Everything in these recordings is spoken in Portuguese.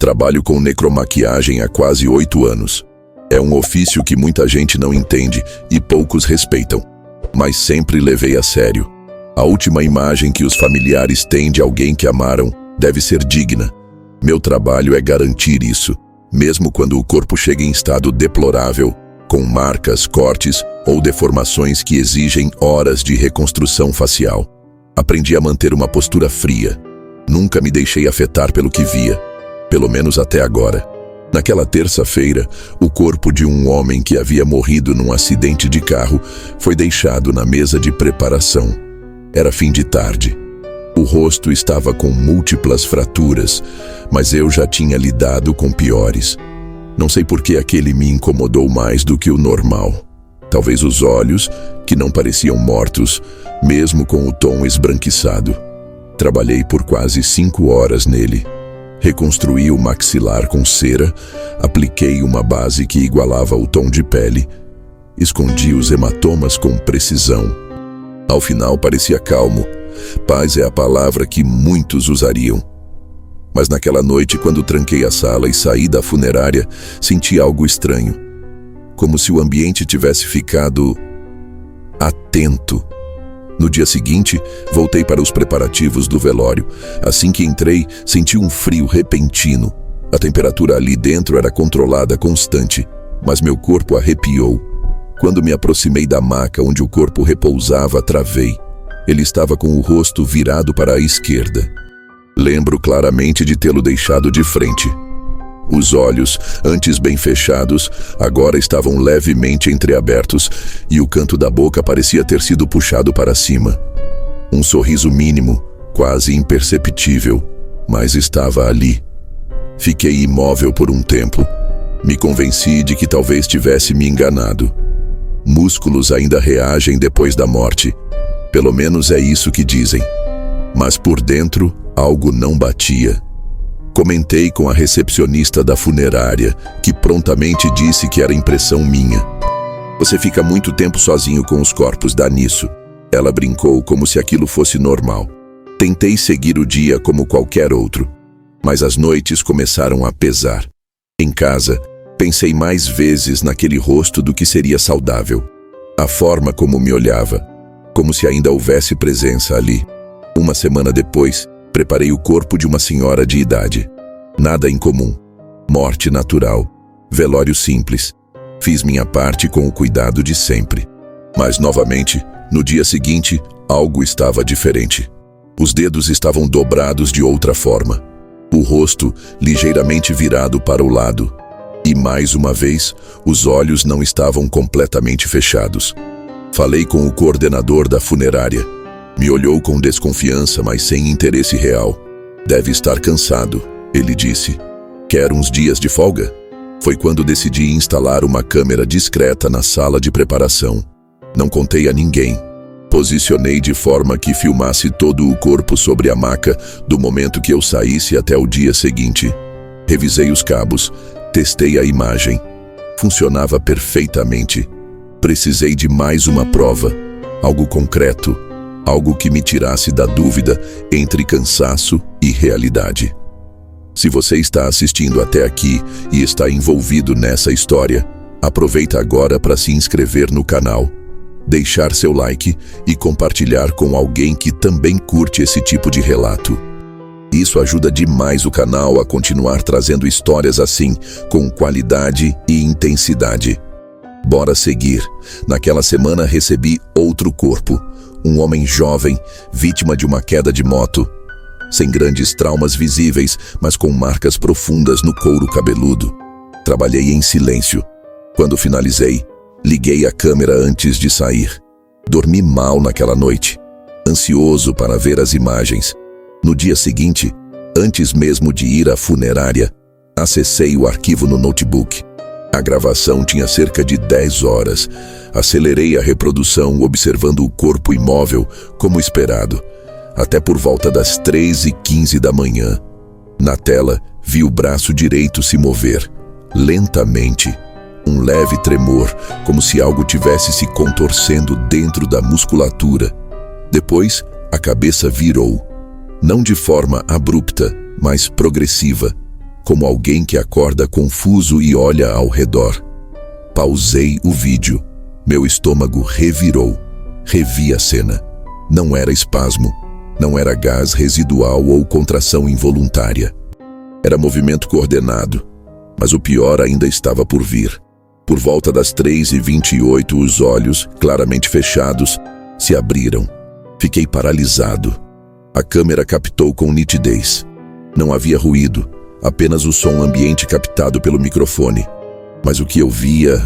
Trabalho com necromaquiagem há quase 8 anos. É um ofício que muita gente não entende e poucos respeitam, mas sempre levei a sério. A última imagem que os familiares têm de alguém que amaram deve ser digna. Meu trabalho é garantir isso, mesmo quando o corpo chega em estado deplorável, com marcas, cortes ou deformações que exigem horas de reconstrução facial. Aprendi a manter uma postura fria. Nunca me deixei afetar pelo que via, pelo menos até agora. Naquela terça-feira, o corpo de um homem que havia morrido num acidente de carro foi deixado na mesa de preparação. Era fim de tarde. O rosto estava com múltiplas fraturas, mas eu já tinha lidado com piores. Não sei por que aquele me incomodou mais do que o normal. Talvez os olhos, que não pareciam mortos, mesmo com o tom esbranquiçado. Trabalhei por quase 5 horas nele. Reconstruí o maxilar com cera, apliquei uma base que igualava o tom de pele, escondi os hematomas com precisão. Ao final parecia calmo. Paz é a palavra que muitos usariam. Mas naquela noite, quando tranquei a sala e saí da funerária, senti algo estranho. Como se o ambiente tivesse ficado atento. No dia seguinte, voltei para os preparativos do velório. Assim que entrei, senti um frio repentino. A temperatura ali dentro era controlada, constante, mas meu corpo arrepiou. Quando me aproximei da maca onde o corpo repousava, travei. Ele estava com o rosto virado para a esquerda. Lembro claramente de tê-lo deixado de frente. Os olhos, antes bem fechados, agora estavam levemente entreabertos e o canto da boca parecia ter sido puxado para cima. Um sorriso mínimo, quase imperceptível, mas estava ali. Fiquei imóvel por um tempo. Me convenci de que talvez tivesse me enganado. Músculos ainda reagem depois da morte. Pelo menos é isso que dizem. Mas por dentro, algo não batia. Comentei com a recepcionista da funerária, que prontamente disse que era impressão minha. Você fica muito tempo sozinho com os corpos, dá nisso. Ela brincou como se aquilo fosse normal. Tentei seguir o dia como qualquer outro, mas as noites começaram a pesar. Em casa, pensei mais vezes naquele rosto do que seria saudável. A forma como me olhava, como se ainda houvesse presença ali. Uma semana depois, preparei o corpo de uma senhora de idade. Nada incomum. Morte natural. Velório simples. Fiz minha parte com o cuidado de sempre. Mas, novamente, no dia seguinte, algo estava diferente. Os dedos estavam dobrados de outra forma. O rosto ligeiramente virado para o lado. E, mais uma vez, os olhos não estavam completamente fechados. Falei com o coordenador da funerária. Me olhou com desconfiança, mas sem interesse real. Deve estar cansado, ele disse. Quer uns dias de folga? Foi quando decidi instalar uma câmera discreta na sala de preparação. Não contei a ninguém. Posicionei de forma que filmasse todo o corpo sobre a maca do momento que eu saísse até o dia seguinte. Revisei os cabos, testei a imagem. Funcionava perfeitamente. Precisei de mais uma prova, algo concreto. Algo que me tirasse da dúvida entre cansaço e realidade. Se você está assistindo até aqui e está envolvido nessa história, aproveita agora para se inscrever no canal, deixar seu like e compartilhar com alguém que também curte esse tipo de relato. Isso ajuda demais o canal a continuar trazendo histórias assim, com qualidade e intensidade. Bora seguir. Naquela semana recebi outro corpo. Um homem jovem, vítima de uma queda de moto, sem grandes traumas visíveis, mas com marcas profundas no couro cabeludo. Trabalhei em silêncio. Quando finalizei, liguei a câmera antes de sair. Dormi mal naquela noite, ansioso para ver as imagens. No dia seguinte, antes mesmo de ir à funerária, acessei o arquivo no notebook. A gravação tinha cerca de 10 horas. Acelerei a reprodução, observando o corpo imóvel, como esperado, até por volta das 3h15 da manhã. Na tela, vi o braço direito se mover, lentamente. Um leve tremor, como se algo tivesse se contorcendo dentro da musculatura. Depois, a cabeça virou. Não de forma abrupta, mas progressiva, como alguém que acorda confuso e olha ao redor. Pausei o vídeo. Meu estômago revirou. Revi a cena. Não era espasmo. Não era gás residual ou contração involuntária. Era movimento coordenado. Mas o pior ainda estava por vir. Por volta das 3h28, os olhos, claramente fechados, se abriram. Fiquei paralisado. A câmera captou com nitidez. Não havia ruído, apenas o som ambiente captado pelo microfone. Mas o que eu via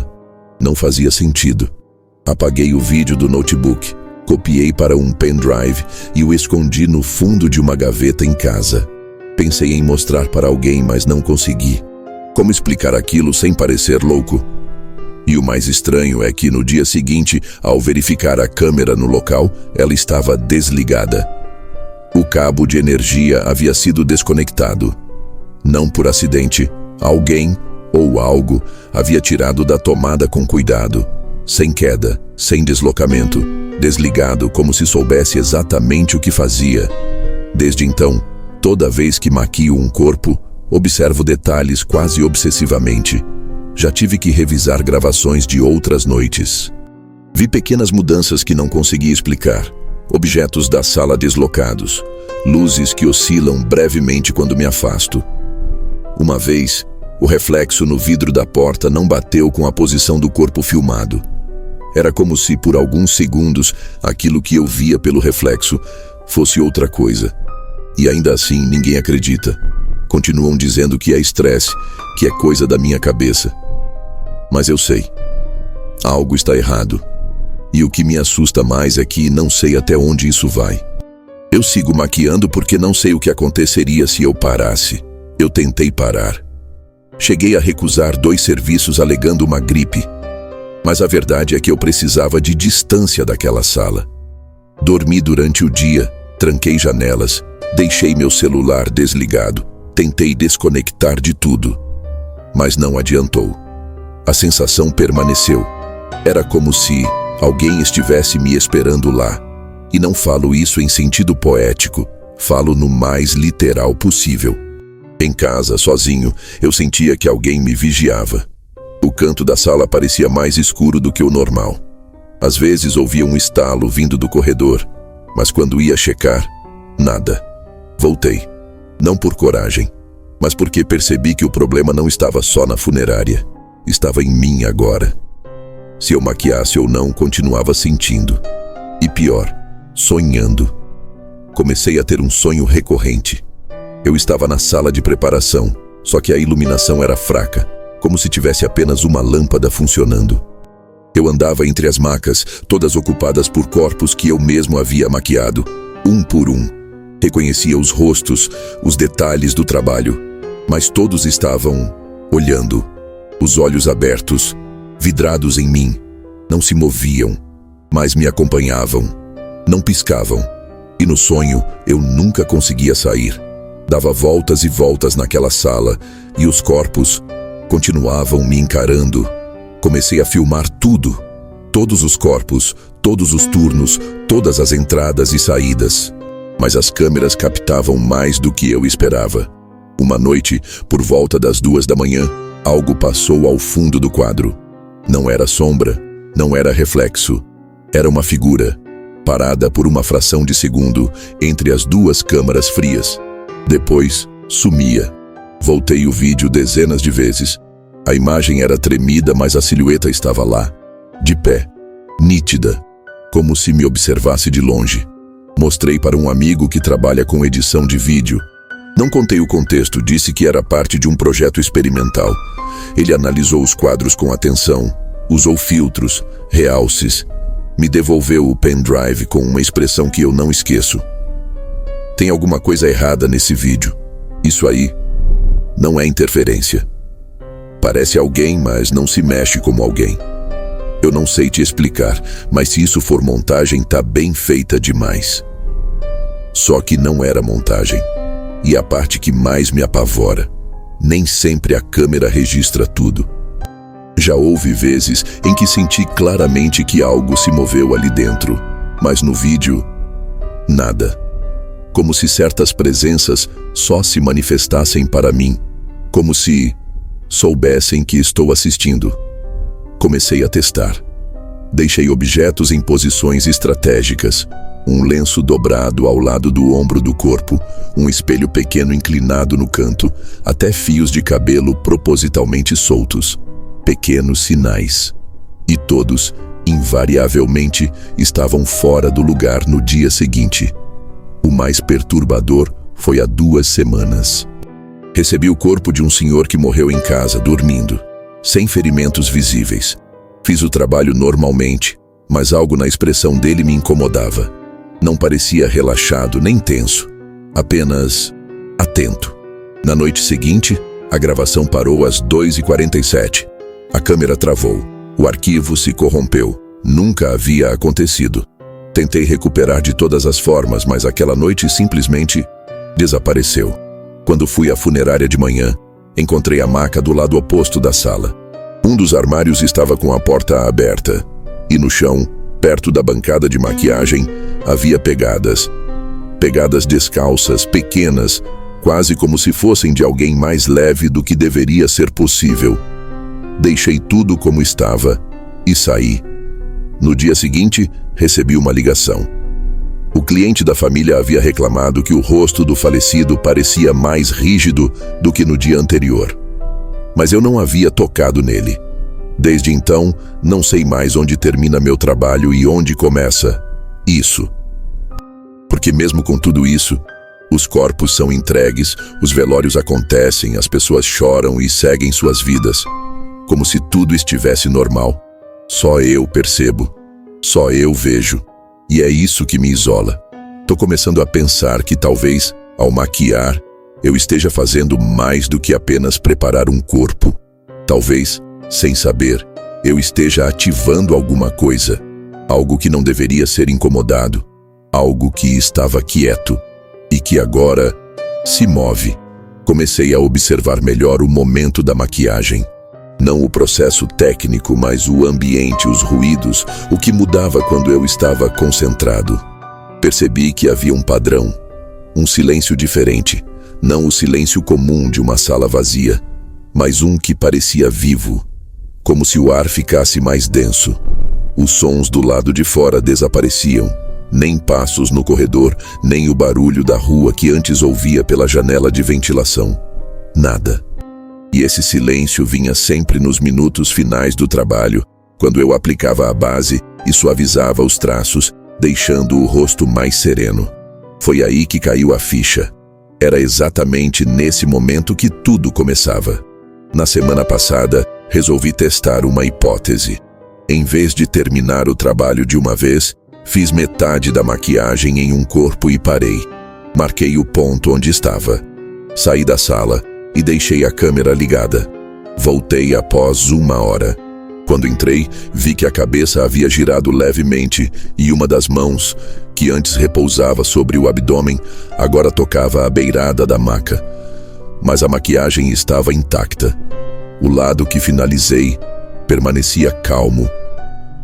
não fazia sentido. Apaguei o vídeo do notebook, copiei para um pendrive e o escondi no fundo de uma gaveta em casa. Pensei em mostrar para alguém, mas não consegui. Como explicar aquilo sem parecer louco? E o mais estranho é que no dia seguinte, ao verificar a câmera no local, ela estava desligada. O cabo de energia havia sido desconectado. Não por acidente, alguém ou algo havia tirado da tomada com cuidado, sem queda, sem deslocamento, desligado como se soubesse exatamente o que fazia. Desde então, toda vez que maquio um corpo, observo detalhes quase obsessivamente. Já tive que revisar gravações de outras noites. Vi pequenas mudanças que não consegui explicar. Objetos da sala deslocados. Luzes que oscilam brevemente quando me afasto. Uma vez, o reflexo no vidro da porta não bateu com a posição do corpo filmado. Era como se, por alguns segundos, aquilo que eu via pelo reflexo fosse outra coisa. E ainda assim, ninguém acredita. Continuam dizendo que é estresse, que é coisa da minha cabeça. Mas eu sei. Algo está errado. E o que me assusta mais é que não sei até onde isso vai. Eu sigo maquiando porque não sei o que aconteceria se eu parasse. Eu tentei parar. Cheguei a recusar 2 serviços alegando uma gripe. Mas a verdade é que eu precisava de distância daquela sala. Dormi durante o dia, tranquei janelas, deixei meu celular desligado. Tentei desconectar de tudo, mas não adiantou. A sensação permaneceu. Era como se alguém estivesse me esperando lá. E não falo isso em sentido poético, falo no mais literal possível. Em casa, sozinho, eu sentia que alguém me vigiava. O canto da sala parecia mais escuro do que o normal. Às vezes ouvia um estalo vindo do corredor, mas quando ia checar, nada. Voltei. Não por coragem, mas porque percebi que o problema não estava só na funerária. Estava em mim agora. Se eu maquiasse ou não, continuava sentindo. E pior, sonhando. Comecei a ter um sonho recorrente. Eu estava na sala de preparação, só que a iluminação era fraca, como se tivesse apenas uma lâmpada funcionando. Eu andava entre as macas, todas ocupadas por corpos que eu mesmo havia maquiado, um por um. Reconhecia os rostos, os detalhes do trabalho, mas todos estavam olhando, os olhos abertos, vidrados em mim. Não se moviam, mas me acompanhavam. Não piscavam. E no sonho, eu nunca conseguia sair. Dava voltas e voltas naquela sala, e os corpos continuavam me encarando. Comecei a filmar tudo. Todos os corpos, todos os turnos, todas as entradas e saídas. Mas as câmeras captavam mais do que eu esperava. Uma noite, por volta das 2 da manhã, algo passou ao fundo do quadro. Não era sombra, não era reflexo. Era uma figura, parada por uma fração de segundo entre as 2 câmaras frias. Depois, sumia. Voltei o vídeo dezenas de vezes. A imagem era tremida, mas a silhueta estava lá, de pé, nítida, como se me observasse de longe. Mostrei para um amigo que trabalha com edição de vídeo. Não contei o contexto, disse que era parte de um projeto experimental. Ele analisou os quadros com atenção, usou filtros, realces, me devolveu o pendrive com uma expressão que eu não esqueço. Tem alguma coisa errada nesse vídeo. Isso aí não é interferência. Parece alguém, mas não se mexe como alguém. Eu não sei te explicar, mas se isso for montagem, tá bem feita demais. Só que não era montagem. E a parte que mais me apavora, nem sempre a câmera registra tudo. Já houve vezes em que senti claramente que algo se moveu ali dentro, mas no vídeo, nada. Como se certas presenças só se manifestassem para mim, como se soubessem que estou assistindo. Comecei a testar. Deixei objetos em posições estratégicas, um lenço dobrado ao lado do ombro do corpo, um espelho pequeno inclinado no canto, até fios de cabelo propositalmente soltos. Pequenos sinais. E todos, invariavelmente, estavam fora do lugar no dia seguinte. O mais perturbador foi há 2 semanas. Recebi o corpo de um senhor que morreu em casa, dormindo, sem ferimentos visíveis. Fiz o trabalho normalmente, mas algo na expressão dele me incomodava. Não parecia relaxado nem tenso, apenas atento. Na noite seguinte, a gravação parou às 2h47. A câmera travou. O arquivo se corrompeu. Nunca havia acontecido. Tentei recuperar de todas as formas, mas aquela noite simplesmente desapareceu. Quando fui à funerária de manhã, encontrei a maca do lado oposto da sala. Um dos armários estava com a porta aberta, e no chão, perto da bancada de maquiagem, havia pegadas. Pegadas descalças, pequenas, quase como se fossem de alguém mais leve do que deveria ser possível. Deixei tudo como estava e saí. No dia seguinte, recebi uma ligação. O cliente da família havia reclamado que o rosto do falecido parecia mais rígido do que no dia anterior. Mas eu não havia tocado nele. Desde então, não sei mais onde termina meu trabalho e onde começa isso. Porque mesmo com tudo isso, os corpos são entregues, os velórios acontecem, as pessoas choram e seguem suas vidas, como se tudo estivesse normal. Só eu percebo, só eu vejo. E é isso que me isola. Tô começando a pensar que talvez, ao maquiar, eu esteja fazendo mais do que apenas preparar um corpo. Talvez, sem saber, eu esteja ativando alguma coisa. Algo que não deveria ser incomodado. Algo que estava quieto e que agora se move. Comecei a observar melhor o momento da maquiagem. Não o processo técnico, mas o ambiente, os ruídos, o que mudava quando eu estava concentrado. Percebi que havia um padrão, um silêncio diferente, não o silêncio comum de uma sala vazia, mas um que parecia vivo, como se o ar ficasse mais denso. Os sons do lado de fora desapareciam, nem passos no corredor, nem o barulho da rua que antes ouvia pela janela de ventilação. Nada. E esse silêncio vinha sempre nos minutos finais do trabalho, quando eu aplicava a base e suavizava os traços, deixando o rosto mais sereno. Foi aí que caiu a ficha. Era exatamente nesse momento que tudo começava. Na semana passada, resolvi testar uma hipótese. Em vez de terminar o trabalho de uma vez, fiz metade da maquiagem em um corpo e parei. Marquei o ponto onde estava. Saí da sala e deixei a câmera ligada. Voltei após 1 hora. Quando entrei, vi que a cabeça havia girado levemente e uma das mãos, que antes repousava sobre o abdômen, agora tocava a beirada da maca. Mas a maquiagem estava intacta. O lado que finalizei permanecia calmo.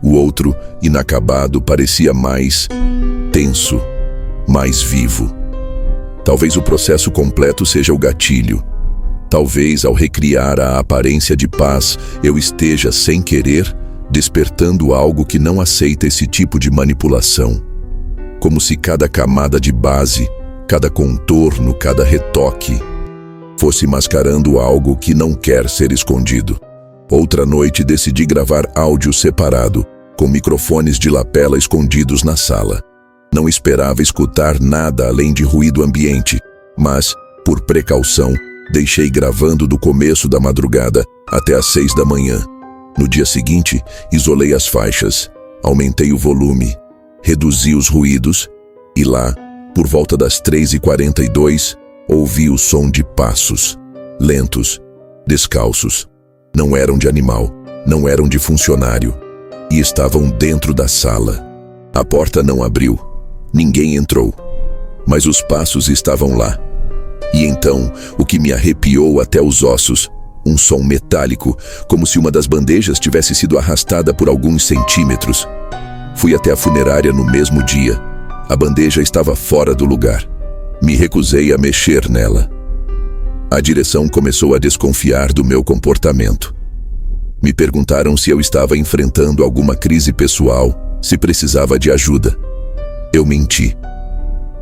O outro, inacabado, parecia mais tenso, mais vivo. Talvez o processo completo seja o gatilho. Talvez, ao recriar a aparência de paz, eu esteja, sem querer, despertando algo que não aceita esse tipo de manipulação. Como se cada camada de base, cada contorno, cada retoque, fosse mascarando algo que não quer ser escondido. Outra noite decidi gravar áudio separado, com microfones de lapela escondidos na sala. Não esperava escutar nada além de ruído ambiente, mas, por precaução, deixei gravando do começo da madrugada até às 6 da manhã. No dia seguinte, isolei as faixas, aumentei o volume, reduzi os ruídos e lá, por volta das 3h42, ouvi o som de passos, lentos, descalços. Não eram de animal, não eram de funcionário, e estavam dentro da sala. A porta não abriu, ninguém entrou, mas os passos estavam lá. E então, o que me arrepiou até os ossos, um som metálico, como se uma das bandejas tivesse sido arrastada por alguns centímetros. Fui até a funerária no mesmo dia. A bandeja estava fora do lugar. Me recusei a mexer nela. A direção começou a desconfiar do meu comportamento. Me perguntaram se eu estava enfrentando alguma crise pessoal, se precisava de ajuda. Eu menti.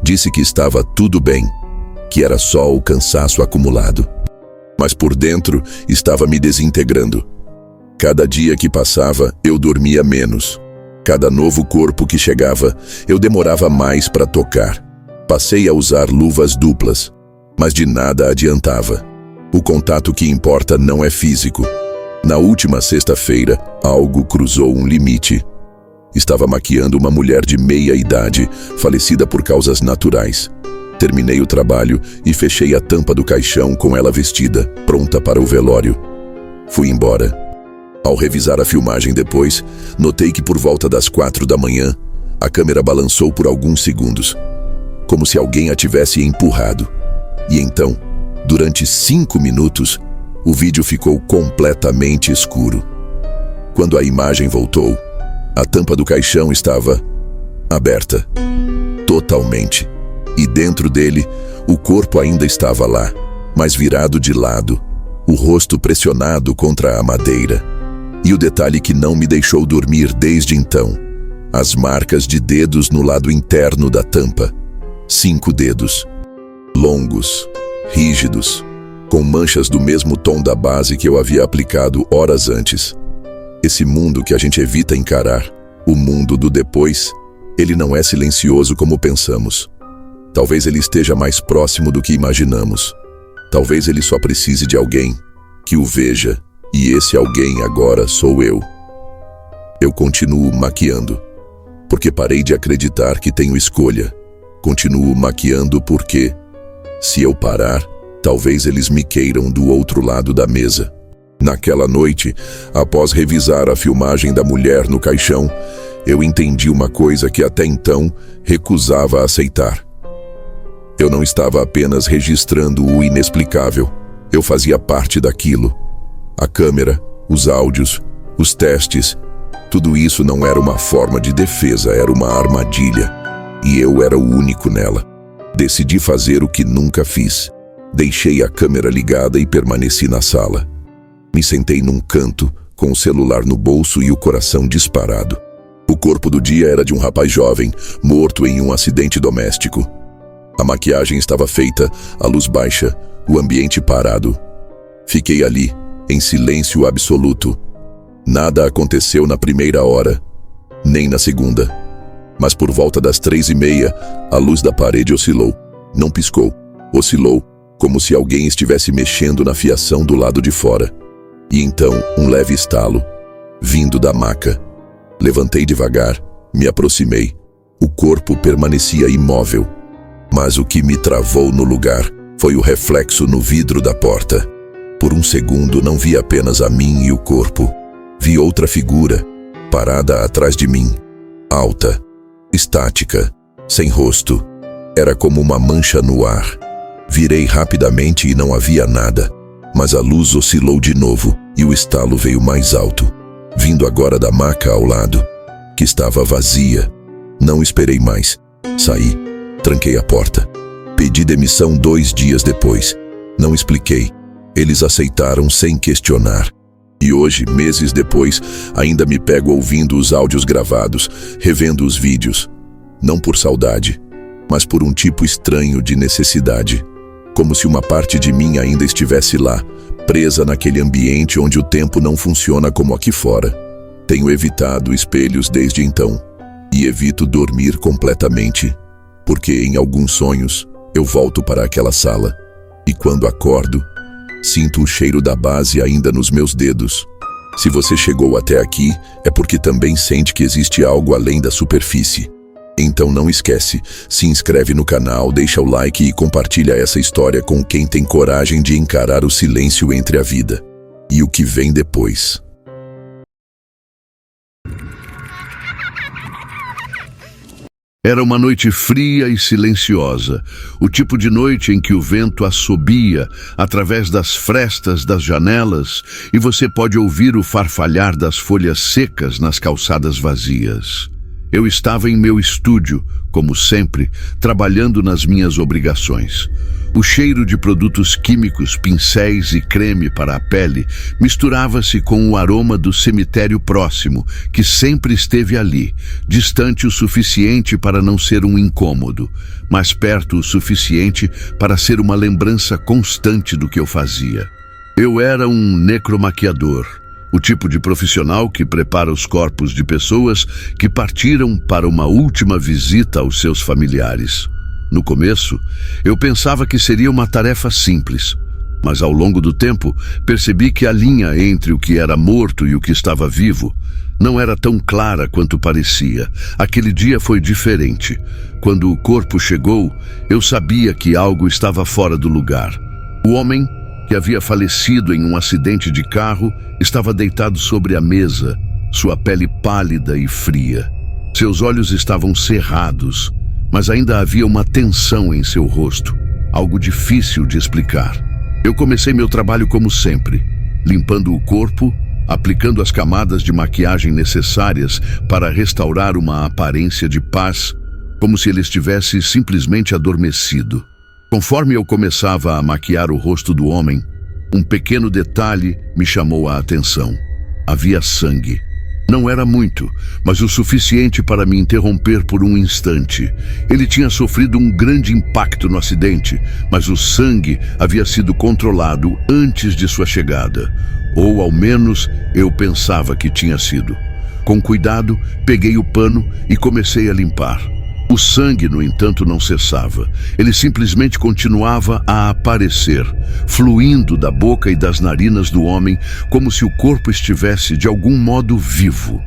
Disse que estava tudo bem, que era só o cansaço acumulado. Mas por dentro estava me desintegrando. Cada dia que passava, eu dormia menos. Cada novo corpo que chegava, eu demorava mais para tocar. Passei a usar luvas duplas, mas de nada adiantava. O contato que importa não é físico. Na última sexta-feira, algo cruzou um limite. Estava maquiando uma mulher de meia idade, falecida por causas naturais. Terminei o trabalho e fechei a tampa do caixão com ela vestida, pronta para o velório. Fui embora. Ao revisar a filmagem depois, notei que por volta das 4 da manhã, a câmera balançou por alguns segundos, como se alguém a tivesse empurrado. E então, durante 5 minutos, o vídeo ficou completamente escuro. Quando a imagem voltou, a tampa do caixão estava aberta, totalmente. E dentro dele, o corpo ainda estava lá, mas virado de lado, o rosto pressionado contra a madeira. E o detalhe que não me deixou dormir desde então: as marcas de dedos no lado interno da tampa. 5 dedos. Longos, rígidos, com manchas do mesmo tom da base que eu havia aplicado horas antes. Esse mundo que a gente evita encarar, o mundo do depois, ele não é silencioso como pensamos. Talvez ele esteja mais próximo do que imaginamos. Talvez ele só precise de alguém que o veja, e esse alguém agora sou eu. Eu continuo maquiando, porque parei de acreditar que tenho escolha. Continuo maquiando porque, se eu parar, talvez eles me queiram do outro lado da mesa. Naquela noite, após revisar a filmagem da mulher no caixão, eu entendi uma coisa que até então recusava aceitar. Eu não estava apenas registrando o inexplicável, eu fazia parte daquilo. A câmera, os áudios, os testes, tudo isso não era uma forma de defesa, era uma armadilha. E eu era o único nela. Decidi fazer o que nunca fiz. Deixei a câmera ligada e permaneci na sala. Me sentei num canto, com o celular no bolso e o coração disparado. O corpo do dia era de um rapaz jovem, morto em um acidente doméstico. A maquiagem estava feita, a luz baixa, o ambiente parado. Fiquei ali, em silêncio absoluto. Nada aconteceu na primeira hora, nem na segunda. Mas por volta das 3:30, a luz da parede oscilou. Não piscou, oscilou, como se alguém estivesse mexendo na fiação do lado de fora. E então, um leve estalo, vindo da maca. Levantei devagar, me aproximei. O corpo permanecia imóvel. Mas o que me travou no lugar foi o reflexo no vidro da porta. Por um segundo não vi apenas a mim e o corpo. Vi outra figura, parada atrás de mim. Alta, estática, sem rosto. Era como uma mancha no ar. Virei rapidamente e não havia nada. Mas a luz oscilou de novo e o estalo veio mais alto, vindo agora da maca ao lado, que estava vazia. Não esperei mais. Saí. Tranquei a porta. Pedi demissão 2 dias depois. Não expliquei. Eles aceitaram sem questionar. E hoje, meses depois, ainda me pego ouvindo os áudios gravados, revendo os vídeos. Não por saudade, mas por um tipo estranho de necessidade. Como se uma parte de mim ainda estivesse lá, presa naquele ambiente onde o tempo não funciona como aqui fora. Tenho evitado espelhos desde então. E evito dormir completamente. Porque em alguns sonhos, eu volto para aquela sala. E quando acordo, sinto o cheiro da base ainda nos meus dedos. Se você chegou até aqui, é porque também sente que existe algo além da superfície. Então não esquece, se inscreve no canal, deixa o like e compartilha essa história com quem tem coragem de encarar o silêncio entre a vida e o que vem depois. Era uma noite fria e silenciosa, o tipo de noite em que o vento assobia através das frestas das janelas e você pode ouvir o farfalhar das folhas secas nas calçadas vazias. Eu estava em meu estúdio, como sempre, trabalhando nas minhas obrigações. O cheiro de produtos químicos, pincéis e creme para a pele misturava-se com o aroma do cemitério próximo, que sempre esteve ali, distante o suficiente para não ser um incômodo, mas perto o suficiente para ser uma lembrança constante do que eu fazia. Eu era um necromaquiador, o tipo de profissional que prepara os corpos de pessoas que partiram para uma última visita aos seus familiares. No começo, eu pensava que seria uma tarefa simples, mas ao longo do tempo percebi que a linha entre o que era morto e o que estava vivo não era tão clara quanto parecia. Aquele dia foi diferente. Quando o corpo chegou, eu sabia que algo estava fora do lugar. O homem, que havia falecido em um acidente de carro, estava deitado sobre a mesa, sua pele pálida e fria. Seus olhos estavam cerrados, mas ainda havia uma tensão em seu rosto, algo difícil de explicar. Eu comecei meu trabalho como sempre, limpando o corpo, aplicando as camadas de maquiagem necessárias para restaurar uma aparência de paz, como se ele estivesse simplesmente adormecido. Conforme eu começava a maquiar o rosto do homem, um pequeno detalhe me chamou a atenção. Havia sangue. Não era muito, mas o suficiente para me interromper por um instante. Ele tinha sofrido um grande impacto no acidente, mas o sangue havia sido controlado antes de sua chegada. Ou, ao menos, eu pensava que tinha sido. Com cuidado, peguei o pano e comecei a limpar. O sangue, no entanto, não cessava. Ele simplesmente continuava a aparecer, fluindo da boca e das narinas do homem, como se o corpo estivesse, de algum modo, vivo.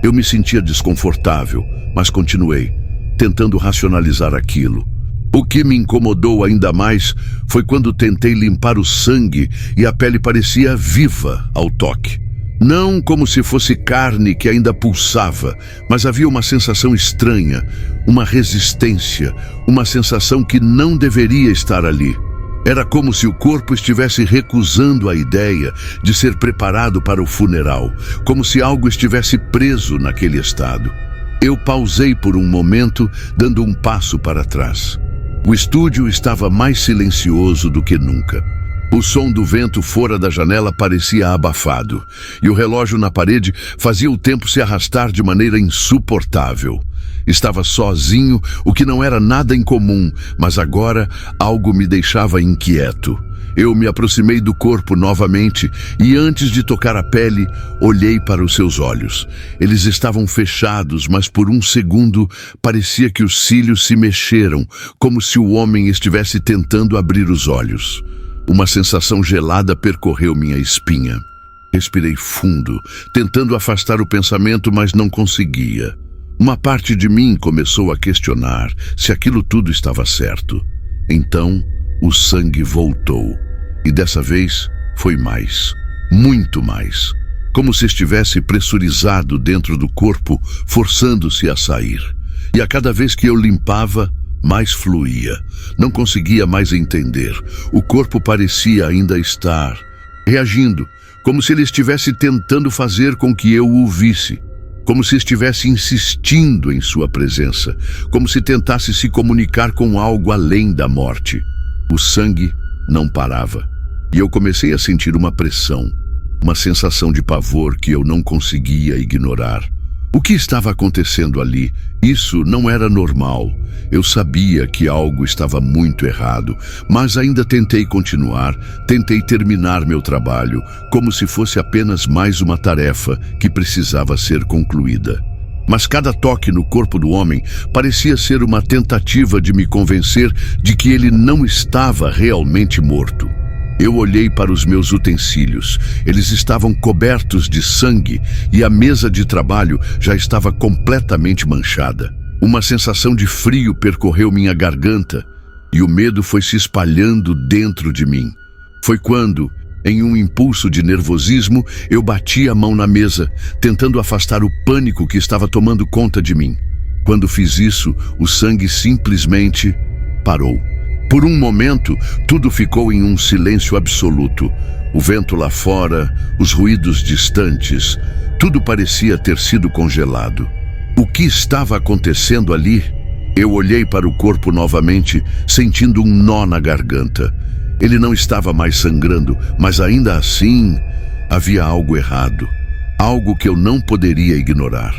Eu me sentia desconfortável, mas continuei, tentando racionalizar aquilo. O que me incomodou ainda mais foi quando tentei limpar o sangue e a pele parecia viva ao toque. Não como se fosse carne que ainda pulsava, mas havia uma sensação estranha, uma resistência, uma sensação que não deveria estar ali. Era como se o corpo estivesse recusando a ideia de ser preparado para o funeral, como se algo estivesse preso naquele estado. Eu pausei por um momento, dando um passo para trás. O estúdio estava mais silencioso do que nunca. O som do vento fora da janela parecia abafado, e o relógio na parede fazia o tempo se arrastar de maneira insuportável. Estava sozinho, o que não era nada incomum, mas agora algo me deixava inquieto. Eu me aproximei do corpo novamente e, antes de tocar a pele, olhei para os seus olhos. Eles estavam fechados, mas por um segundo parecia que os cílios se mexeram, como se o homem estivesse tentando abrir os olhos. Uma sensação gelada percorreu minha espinha. Respirei fundo, tentando afastar o pensamento, mas não conseguia. Uma parte de mim começou a questionar se aquilo tudo estava certo. Então, o sangue voltou. E dessa vez, foi mais. Muito mais. Como se estivesse pressurizado dentro do corpo, forçando-se a sair. E a cada vez que eu limpava, mais fluía. Não conseguia mais entender. O corpo parecia ainda estar reagindo, como se ele estivesse tentando fazer com que eu o visse, como se estivesse insistindo em sua presença, como se tentasse se comunicar com algo além da morte. O sangue não parava, e eu comecei a sentir uma pressão, uma sensação de pavor que eu não conseguia ignorar. O que estava acontecendo ali? Isso não era normal. Eu sabia que algo estava muito errado, mas ainda tentei continuar, tentei terminar meu trabalho, como se fosse apenas mais uma tarefa que precisava ser concluída. Mas cada toque no corpo do homem parecia ser uma tentativa de me convencer de que ele não estava realmente morto. Eu olhei para os meus utensílios. Eles estavam cobertos de sangue e a mesa de trabalho já estava completamente manchada. Uma sensação de frio percorreu minha garganta e o medo foi se espalhando dentro de mim. Foi quando, em um impulso de nervosismo, eu bati a mão na mesa, tentando afastar o pânico que estava tomando conta de mim. Quando fiz isso, o sangue simplesmente parou. Por um momento, tudo ficou em um silêncio absoluto. O vento lá fora, os ruídos distantes, tudo parecia ter sido congelado. O que estava acontecendo ali? Eu olhei para o corpo novamente, sentindo um nó na garganta. Ele não estava mais sangrando, mas ainda assim havia algo errado. Algo que eu não poderia ignorar.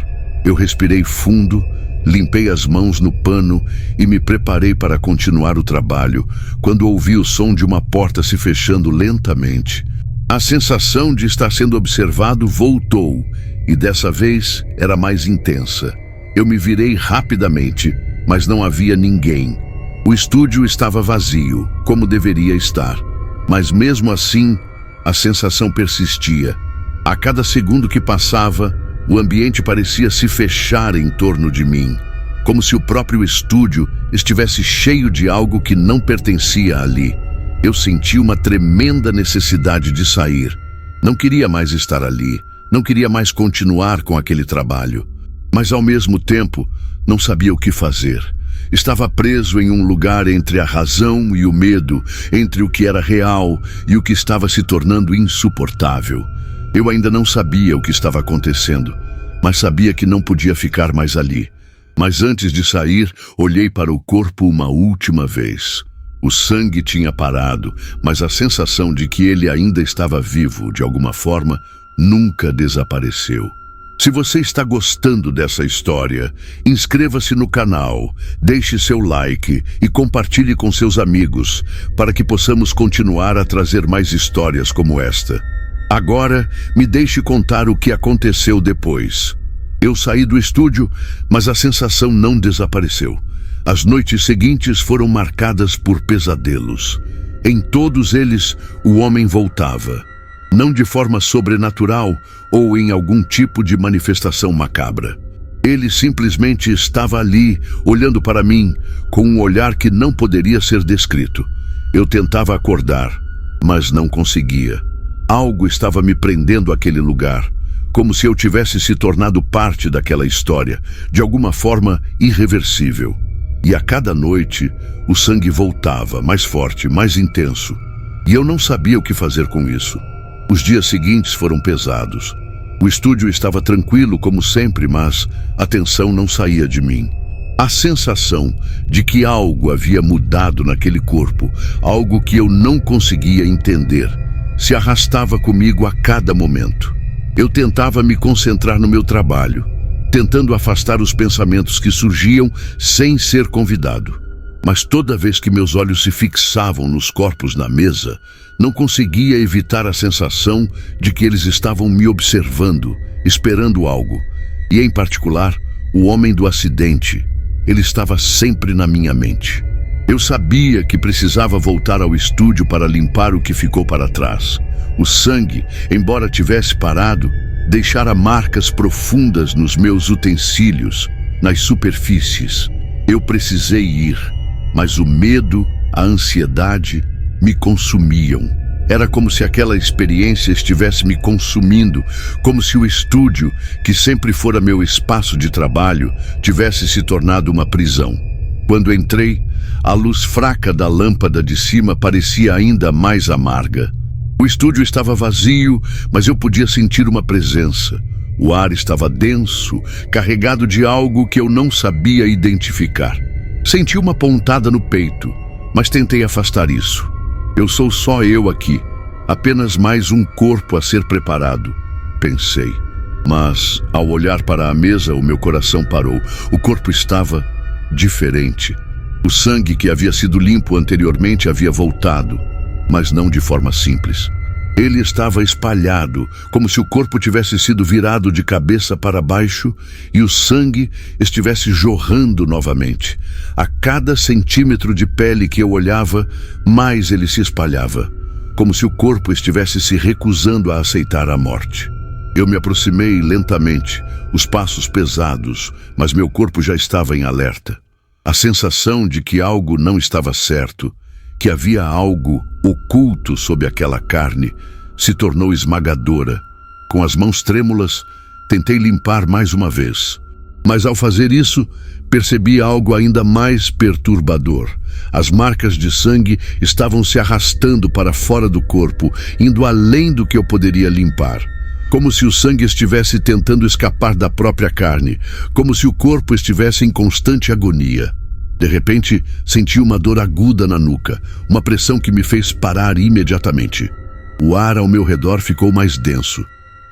Eu respirei fundo, limpei as mãos no pano e me preparei para continuar o trabalho, quando ouvi o som de uma porta se fechando lentamente. A sensação de estar sendo observado voltou, e dessa vez era mais intensa. Eu me virei rapidamente, mas não havia ninguém. O estúdio estava vazio, como deveria estar. Mas mesmo assim, a sensação persistia. A cada segundo que passava, o ambiente parecia se fechar em torno de mim, como se o próprio estúdio estivesse cheio de algo que não pertencia ali. Eu senti uma tremenda necessidade de sair. Não queria mais estar ali, não queria mais continuar com aquele trabalho. Mas ao mesmo tempo, não sabia o que fazer. Estava preso em um lugar entre a razão e o medo, entre o que era real e o que estava se tornando insuportável. Eu ainda não sabia o que estava acontecendo, mas sabia que não podia ficar mais ali. Mas antes de sair, olhei para o corpo uma última vez. O sangue tinha parado, mas a sensação de que ele ainda estava vivo, de alguma forma, nunca desapareceu. Se você está gostando dessa história, inscreva-se no canal, deixe seu like e compartilhe com seus amigos, para que possamos continuar a trazer mais histórias como esta. Agora, me deixe contar o que aconteceu depois. Eu saí do estúdio, mas a sensação não desapareceu. As noites seguintes foram marcadas por pesadelos. Em todos eles, o homem voltava. Não de forma sobrenatural ou em algum tipo de manifestação macabra. Ele simplesmente estava ali, olhando para mim, com um olhar que não poderia ser descrito. Eu tentava acordar, mas não conseguia. Algo estava me prendendo àquele lugar, como se eu tivesse se tornado parte daquela história, de alguma forma irreversível. E a cada noite, o sangue voltava, mais forte, mais intenso. E eu não sabia o que fazer com isso. Os dias seguintes foram pesados. O estúdio estava tranquilo como sempre, mas a tensão não saía de mim. A sensação de que algo havia mudado naquele corpo, algo que eu não conseguia entender, se arrastava comigo a cada momento. Eu tentava me concentrar no meu trabalho, tentando afastar os pensamentos que surgiam sem ser convidado. Mas toda vez que meus olhos se fixavam nos corpos na mesa, não conseguia evitar a sensação de que eles estavam me observando, esperando algo. E, em particular, o homem do acidente. Ele estava sempre na minha mente. Eu sabia que precisava voltar ao estúdio para limpar o que ficou para trás. O sangue, embora tivesse parado, deixara marcas profundas nos meus utensílios, nas superfícies. Eu precisei ir, mas o medo, a ansiedade, me consumiam. Era como se aquela experiência estivesse me consumindo, como se o estúdio, que sempre fora meu espaço de trabalho, tivesse se tornado uma prisão. Quando entrei, a luz fraca da lâmpada de cima parecia ainda mais amarga. O estúdio estava vazio, mas eu podia sentir uma presença. O ar estava denso, carregado de algo que eu não sabia identificar. Senti uma pontada no peito, mas tentei afastar isso. Eu sou só eu aqui, apenas mais um corpo a ser preparado, pensei. Mas, ao olhar para a mesa, o meu coração parou. O corpo estava diferente. O sangue que havia sido limpo anteriormente havia voltado, mas não de forma simples. Ele estava espalhado, como se o corpo tivesse sido virado de cabeça para baixo e o sangue estivesse jorrando novamente. A cada centímetro de pele que eu olhava, mais ele se espalhava, como se o corpo estivesse se recusando a aceitar a morte. Eu me aproximei lentamente, os passos pesados, mas meu corpo já estava em alerta. A sensação de que algo não estava certo, que havia algo oculto sob aquela carne, se tornou esmagadora. Com as mãos trêmulas, tentei limpar mais uma vez. Mas ao fazer isso, percebi algo ainda mais perturbador. As marcas de sangue estavam se arrastando para fora do corpo, indo além do que eu poderia limpar. Como se o sangue estivesse tentando escapar da própria carne, como se o corpo estivesse em constante agonia. De repente, senti uma dor aguda na nuca, uma pressão que me fez parar imediatamente. O ar ao meu redor ficou mais denso.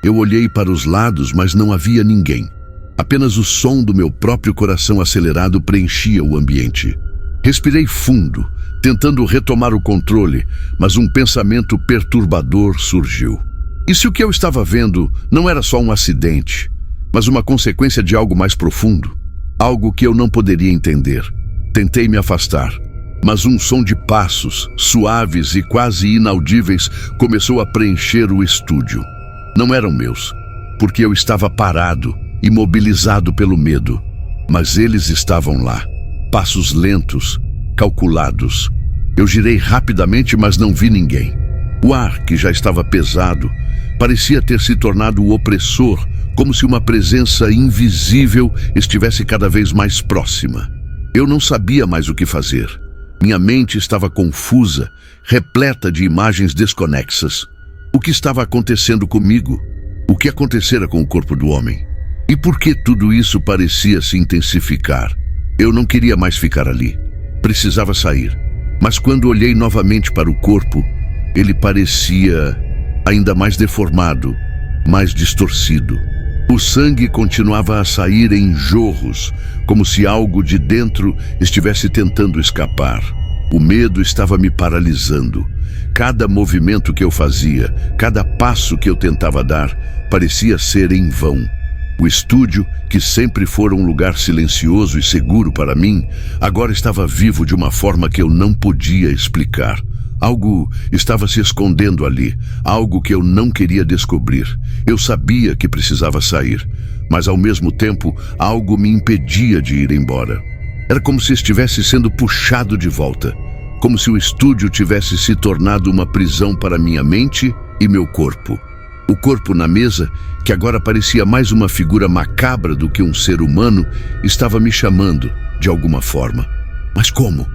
Eu olhei para os lados, mas não havia ninguém. Apenas o som do meu próprio coração acelerado preenchia o ambiente. Respirei fundo, tentando retomar o controle, mas um pensamento perturbador surgiu. E se o que eu estava vendo não era só um acidente, mas uma consequência de algo mais profundo? Algo que eu não poderia entender. Tentei me afastar, mas um som de passos, suaves e quase inaudíveis, começou a preencher o estúdio. Não eram meus, porque eu estava parado, imobilizado pelo medo. Mas eles estavam lá, passos lentos, calculados. Eu girei rapidamente, mas não vi ninguém. O ar, que já estava pesado, parecia ter se tornado opressor, como se uma presença invisível estivesse cada vez mais próxima. Eu não sabia mais o que fazer. Minha mente estava confusa, repleta de imagens desconexas. O que estava acontecendo comigo? O que acontecera com o corpo do homem? E por que tudo isso parecia se intensificar? Eu não queria mais ficar ali. Precisava sair. Mas quando olhei novamente para o corpo, ele parecia ainda mais deformado, mais distorcido. O sangue continuava a sair em jorros, como se algo de dentro estivesse tentando escapar. O medo estava me paralisando. Cada movimento que eu fazia, cada passo que eu tentava dar, parecia ser em vão. O estúdio, que sempre fora um lugar silencioso e seguro para mim, agora estava vivo de uma forma que eu não podia explicar. Algo estava se escondendo ali, algo que eu não queria descobrir. Eu sabia que precisava sair, mas ao mesmo tempo algo me impedia de ir embora. Era como se estivesse sendo puxado de volta, como se o estúdio tivesse se tornado uma prisão para minha mente e meu corpo. O corpo na mesa, que agora parecia mais uma figura macabra do que um ser humano, estava me chamando de alguma forma. Mas como?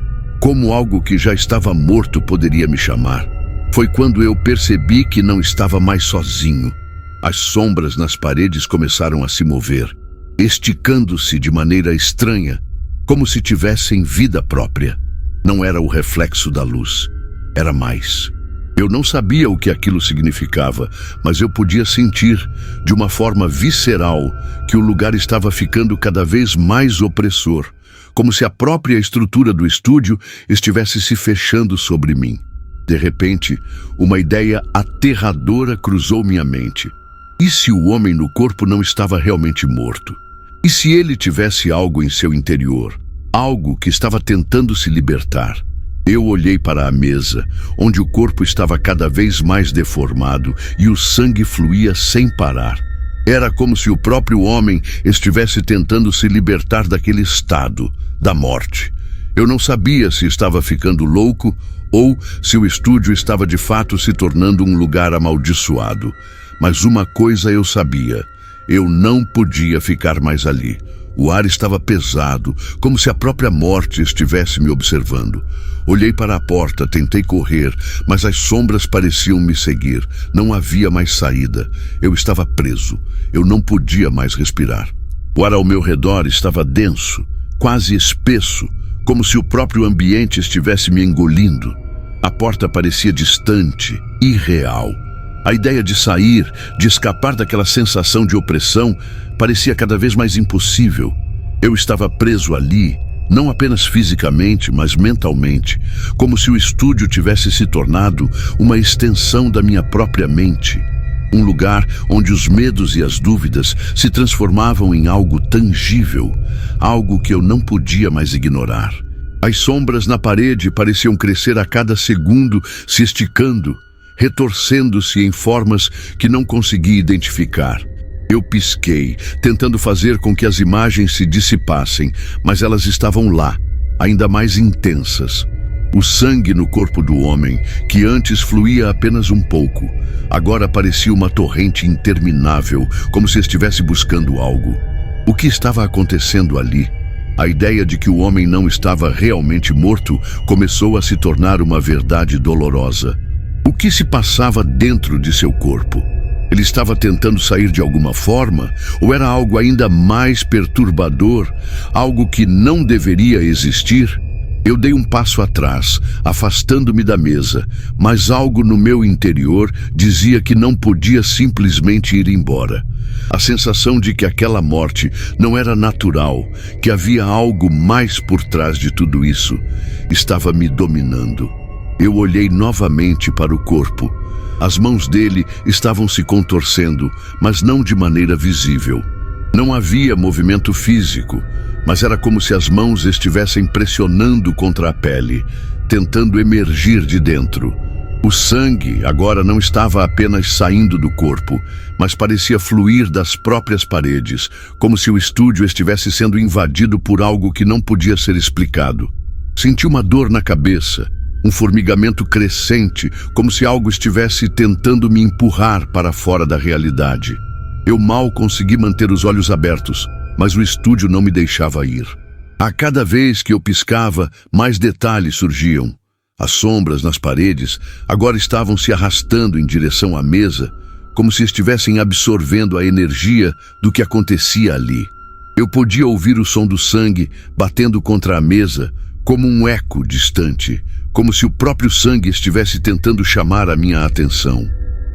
Como algo que já estava morto poderia me chamar? Foi quando eu percebi que não estava mais sozinho. As sombras nas paredes começaram a se mover, esticando-se de maneira estranha, como se tivessem vida própria. Não era o reflexo da luz, era mais. Eu não sabia o que aquilo significava, mas eu podia sentir, de uma forma visceral, que o lugar estava ficando cada vez mais opressor, como se a própria estrutura do estúdio estivesse se fechando sobre mim. De repente, uma ideia aterradora cruzou minha mente. E se o homem no corpo não estava realmente morto? E se ele tivesse algo em seu interior? Algo que estava tentando se libertar? Eu olhei para a mesa, onde o corpo estava cada vez mais deformado e o sangue fluía sem parar. Era como se o próprio homem estivesse tentando se libertar daquele estado, da morte. Eu não sabia se estava ficando louco ou se o estúdio estava de fato se tornando um lugar amaldiçoado. Mas uma coisa eu sabia: eu não podia ficar mais ali. O ar estava pesado, como se a própria morte estivesse me observando. Olhei para a porta, tentei correr, mas as sombras pareciam me seguir. Não havia mais saída. Eu estava preso. Eu não podia mais respirar. O ar ao meu redor estava denso, quase espesso, como se o próprio ambiente estivesse me engolindo. A porta parecia distante, irreal. A ideia de sair, de escapar daquela sensação de opressão, parecia cada vez mais impossível. Eu estava preso ali, não apenas fisicamente, mas mentalmente, como se o estúdio tivesse se tornado uma extensão da minha própria mente. Um lugar onde os medos e as dúvidas se transformavam em algo tangível, algo que eu não podia mais ignorar. As sombras na parede pareciam crescer a cada segundo, se esticando, retorcendo-se em formas que não conseguia identificar. Eu pisquei, tentando fazer com que as imagens se dissipassem, mas elas estavam lá, ainda mais intensas. O sangue no corpo do homem, que antes fluía apenas um pouco, agora parecia uma torrente interminável, como se estivesse buscando algo. O que estava acontecendo ali? A ideia de que o homem não estava realmente morto começou a se tornar uma verdade dolorosa. O que se passava dentro de seu corpo? Ele estava tentando sair de alguma forma? Ou era algo ainda mais perturbador? Algo que não deveria existir? Eu dei um passo atrás, afastando-me da mesa, mas algo no meu interior dizia que não podia simplesmente ir embora. A sensação de que aquela morte não era natural, que havia algo mais por trás de tudo isso, estava me dominando. Eu olhei novamente para o corpo. As mãos dele estavam se contorcendo, mas não de maneira visível. Não havia movimento físico, mas era como se as mãos estivessem pressionando contra a pele, tentando emergir de dentro. O sangue agora não estava apenas saindo do corpo, mas parecia fluir das próprias paredes, como se o estúdio estivesse sendo invadido por algo que não podia ser explicado. Senti uma dor na cabeça, um formigamento crescente, como se algo estivesse tentando me empurrar para fora da realidade. Eu mal consegui manter os olhos abertos, mas o estúdio não me deixava ir. A cada vez que eu piscava, mais detalhes surgiam. As sombras nas paredes agora estavam se arrastando em direção à mesa, como se estivessem absorvendo a energia do que acontecia ali. Eu podia ouvir o som do sangue batendo contra a mesa, como um eco distante, como se o próprio sangue estivesse tentando chamar a minha atenção.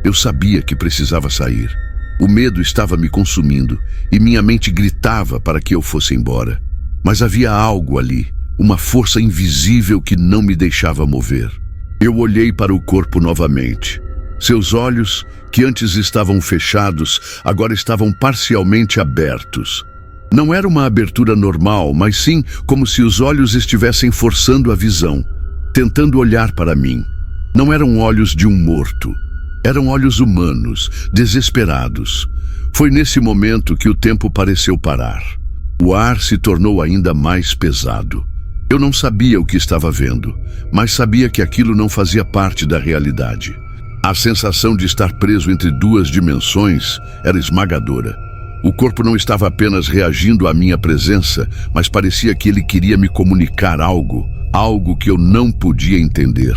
Eu sabia que precisava sair. O medo estava me consumindo e minha mente gritava para que eu fosse embora. Mas havia algo ali, uma força invisível que não me deixava mover. Eu olhei para o corpo novamente. Seus olhos, que antes estavam fechados, agora estavam parcialmente abertos. Não era uma abertura normal, mas sim como se os olhos estivessem forçando a visão, tentando olhar para mim. Não eram olhos de um morto. Eram olhos humanos, desesperados. Foi nesse momento que o tempo pareceu parar. O ar se tornou ainda mais pesado. Eu não sabia o que estava vendo, mas sabia que aquilo não fazia parte da realidade. A sensação de estar preso entre duas dimensões era esmagadora. O corpo não estava apenas reagindo à minha presença, mas parecia que ele queria me comunicar algo que eu não podia entender.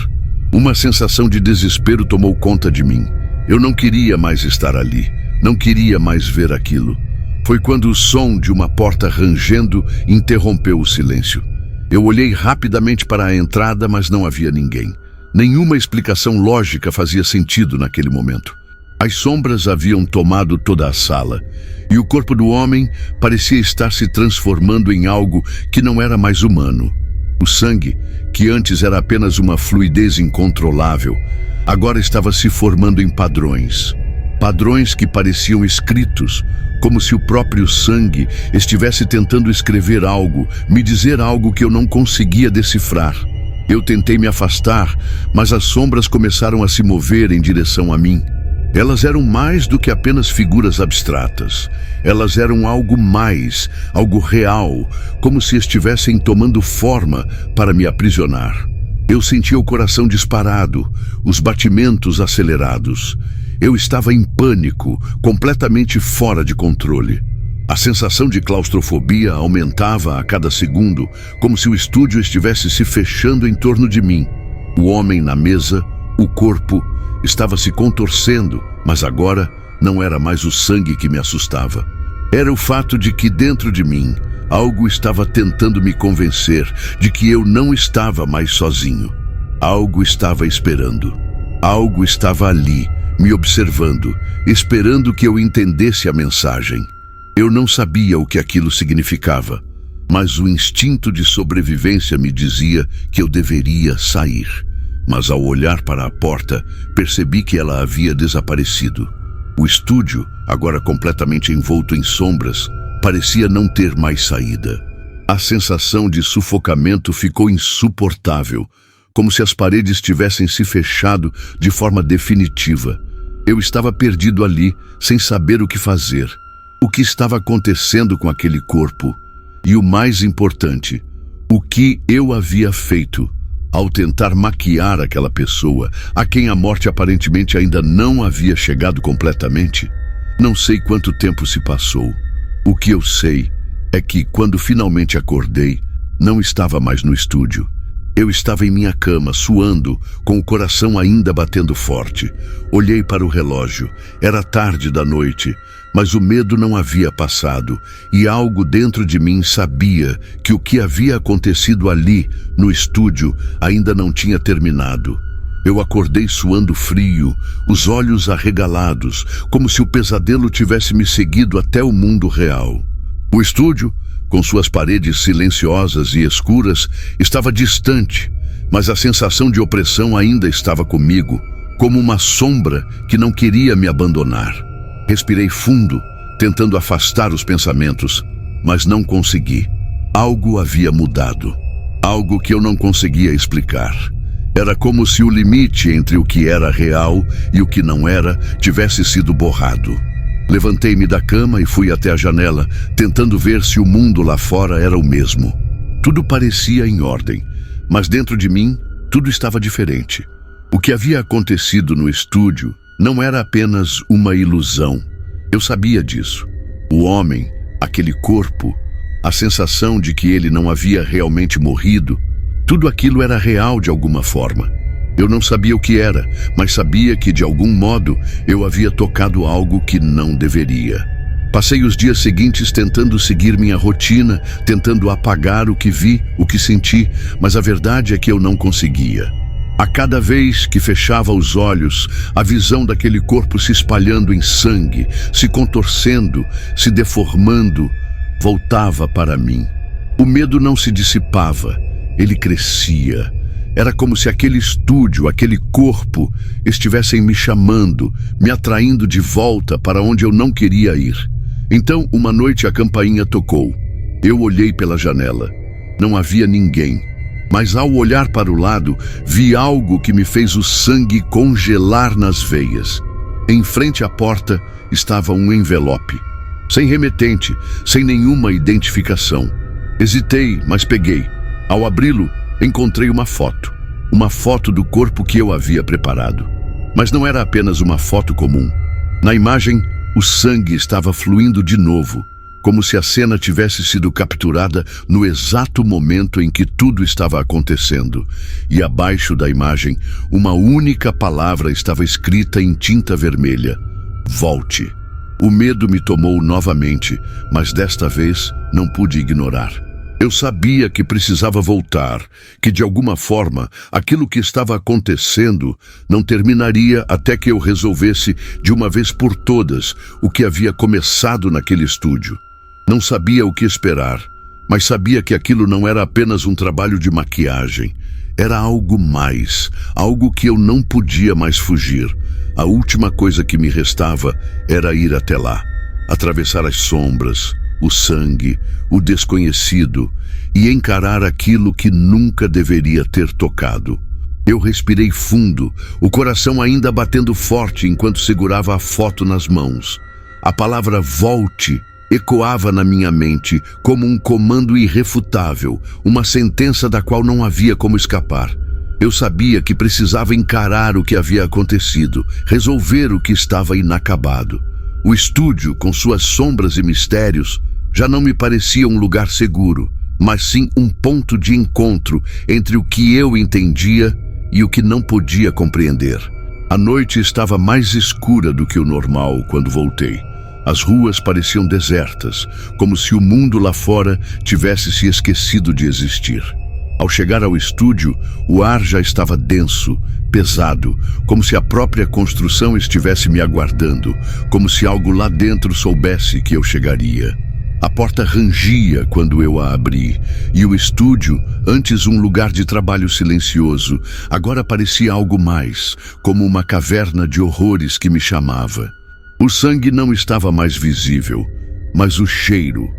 Uma sensação de desespero tomou conta de mim. Eu não queria mais estar ali, não queria mais ver aquilo. Foi quando o som de uma porta rangendo interrompeu o silêncio. Eu olhei rapidamente para a entrada, mas não havia ninguém. Nenhuma explicação lógica fazia sentido naquele momento. As sombras haviam tomado toda a sala, e o corpo do homem parecia estar se transformando em algo que não era mais humano. O sangue, que antes era apenas uma fluidez incontrolável, agora estava se formando em padrões. Padrões que pareciam escritos, como se o próprio sangue estivesse tentando escrever algo, me dizer algo que eu não conseguia decifrar. Eu tentei me afastar, mas as sombras começaram a se mover em direção a mim. Elas eram mais do que apenas figuras abstratas. Elas eram algo mais, algo real, como se estivessem tomando forma para me aprisionar. Eu sentia o coração disparado, os batimentos acelerados. Eu estava em pânico, completamente fora de controle. A sensação de claustrofobia aumentava a cada segundo, como se o estúdio estivesse se fechando em torno de mim. O homem na mesa, o corpo, estava se contorcendo, mas agora não era mais o sangue que me assustava. Era o fato de que dentro de mim, algo estava tentando me convencer de que eu não estava mais sozinho. Algo estava esperando. Algo estava ali, me observando, esperando que eu entendesse a mensagem. Eu não sabia o que aquilo significava, mas o instinto de sobrevivência me dizia que eu deveria sair. Mas ao olhar para a porta, percebi que ela havia desaparecido. O estúdio, agora completamente envolto em sombras, parecia não ter mais saída. A sensação de sufocamento ficou insuportável, como se as paredes tivessem se fechado de forma definitiva. Eu estava perdido ali, sem saber o que fazer. O que estava acontecendo com aquele corpo? E o mais importante, o que eu havia feito ao tentar maquiar aquela pessoa, a quem a morte aparentemente ainda não havia chegado completamente? Não sei quanto tempo se passou. O que eu sei é que, quando finalmente acordei, não estava mais no estúdio. Eu estava em minha cama, suando, com o coração ainda batendo forte. Olhei para o relógio. Era tarde da noite, mas o medo não havia passado, e algo dentro de mim sabia que o que havia acontecido ali, no estúdio, ainda não tinha terminado. Eu acordei suando frio, os olhos arregalados, como se o pesadelo tivesse me seguido até o mundo real. O estúdio, com suas paredes silenciosas e escuras, estava distante, mas a sensação de opressão ainda estava comigo, como uma sombra que não queria me abandonar. Respirei fundo, tentando afastar os pensamentos, mas não consegui. Algo havia mudado, algo que eu não conseguia explicar. Era como se o limite entre o que era real e o que não era tivesse sido borrado. Levantei-me da cama e fui até a janela, tentando ver se o mundo lá fora era o mesmo. Tudo parecia em ordem, mas dentro de mim, tudo estava diferente. O que havia acontecido no estúdio não era apenas uma ilusão. Eu sabia disso. O homem, aquele corpo, a sensação de que ele não havia realmente morrido, tudo aquilo era real de alguma forma. Eu não sabia o que era, mas sabia que, de algum modo, eu havia tocado algo que não deveria. Passei os dias seguintes tentando seguir minha rotina, tentando apagar o que vi, o que senti, mas a verdade é que eu não conseguia. A cada vez que fechava os olhos, a visão daquele corpo se espalhando em sangue, se contorcendo, se deformando, voltava para mim. O medo não se dissipava, ele crescia. Era como se aquele estúdio, aquele corpo, estivessem me chamando, me atraindo de volta para onde eu não queria ir. Então, uma noite a campainha tocou. Eu olhei pela janela. Não havia ninguém. Mas ao olhar para o lado, vi algo que me fez o sangue congelar nas veias. Em frente à porta estava um envelope. Sem remetente, sem nenhuma identificação. Hesitei, mas peguei. Ao abri-lo, encontrei uma foto do corpo que eu havia preparado. Mas não era apenas uma foto comum. Na imagem, o sangue estava fluindo de novo, como se a cena tivesse sido capturada no exato momento em que tudo estava acontecendo. E abaixo da imagem, uma única palavra estava escrita em tinta vermelha: volte. O medo me tomou novamente, mas desta vez não pude ignorar. Eu sabia que precisava voltar, que de alguma forma aquilo que estava acontecendo não terminaria até que eu resolvesse de uma vez por todas o que havia começado naquele estúdio. Não sabia o que esperar, mas sabia que aquilo não era apenas um trabalho de maquiagem. Era algo mais, algo que eu não podia mais fugir. A última coisa que me restava era ir até lá, atravessar as sombras, o sangue, o desconhecido, e encarar aquilo que nunca deveria ter tocado. Eu respirei fundo, o coração ainda batendo forte enquanto segurava a foto nas mãos. A palavra volte ecoava na minha mente como um comando irrefutável, uma sentença da qual não havia como escapar. Eu sabia que precisava encarar o que havia acontecido, resolver o que estava inacabado. O estúdio, com suas sombras e mistérios, já não me parecia um lugar seguro, mas sim um ponto de encontro entre o que eu entendia e o que não podia compreender. A noite estava mais escura do que o normal quando voltei. As ruas pareciam desertas, como se o mundo lá fora tivesse se esquecido de existir. Ao chegar ao estúdio, o ar já estava denso, pesado, como se a própria construção estivesse me aguardando, como se algo lá dentro soubesse que eu chegaria. A porta rangia quando eu a abri, e o estúdio, antes um lugar de trabalho silencioso, agora parecia algo mais, como uma caverna de horrores que me chamava. O sangue não estava mais visível, mas o cheiro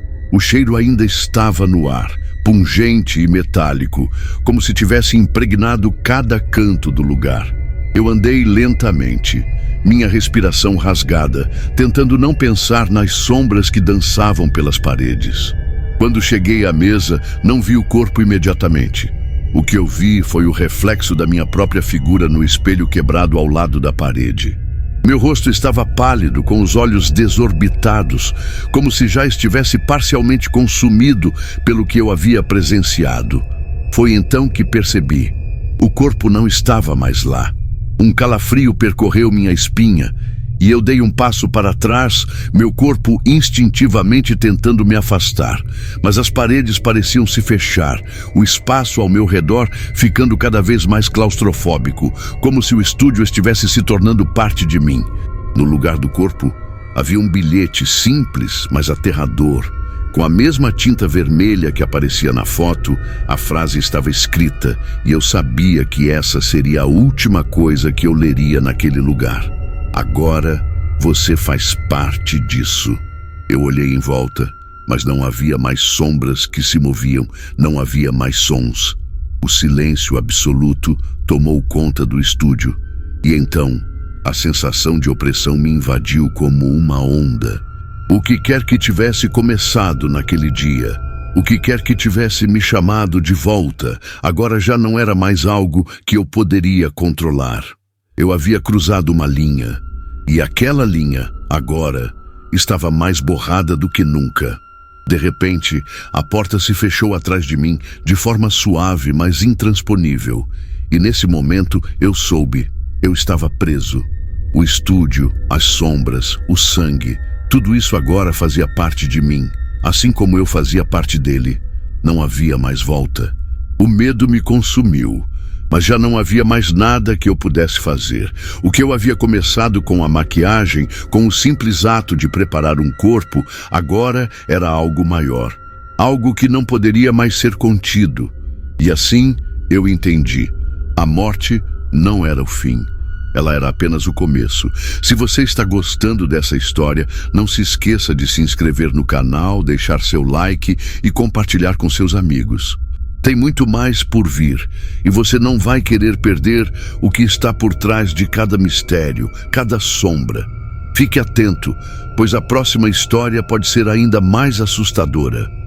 ainda estava no ar, pungente e metálico, como se tivesse impregnado cada canto do lugar. Eu andei lentamente, minha respiração rasgada, tentando não pensar nas sombras que dançavam pelas paredes. Quando cheguei à mesa, não vi o corpo imediatamente. O que eu vi foi o reflexo da minha própria figura no espelho quebrado ao lado da parede. Meu rosto estava pálido, com os olhos desorbitados, como se já estivesse parcialmente consumido pelo que eu havia presenciado. Foi então que percebi. O corpo não estava mais lá. Um calafrio percorreu minha espinha e eu dei um passo para trás, meu corpo instintivamente tentando me afastar. Mas as paredes pareciam se fechar, o espaço ao meu redor ficando cada vez mais claustrofóbico, como se o estúdio estivesse se tornando parte de mim. No lugar do corpo, havia um bilhete simples, mas aterrador. Com a mesma tinta vermelha que aparecia na foto, a frase estava escrita e eu sabia que essa seria a última coisa que eu leria naquele lugar. Agora você faz parte disso. Eu olhei em volta, mas não havia mais sombras que se moviam, não havia mais sons. O silêncio absoluto tomou conta do estúdio e então a sensação de opressão me invadiu como uma onda. O que quer que tivesse começado naquele dia, o que quer que tivesse me chamado de volta, agora já não era mais algo que eu poderia controlar. Eu havia cruzado uma linha, e aquela linha, agora, estava mais borrada do que nunca. De repente, a porta se fechou atrás de mim de forma suave, mas intransponível. E nesse momento eu soube, eu estava preso. O estúdio, as sombras, o sangue, tudo isso agora fazia parte de mim, assim como eu fazia parte dele. Não havia mais volta. O medo me consumiu, mas já não havia mais nada que eu pudesse fazer. O que eu havia começado com a maquiagem, com o simples ato de preparar um corpo, agora era algo maior. Algo que não poderia mais ser contido. E assim eu entendi. A morte não era o fim. Ela era apenas o começo. Se você está gostando dessa história, não se esqueça de se inscrever no canal, deixar seu like e compartilhar com seus amigos. Tem muito mais por vir, e você não vai querer perder o que está por trás de cada mistério, cada sombra. Fique atento, pois a próxima história pode ser ainda mais assustadora.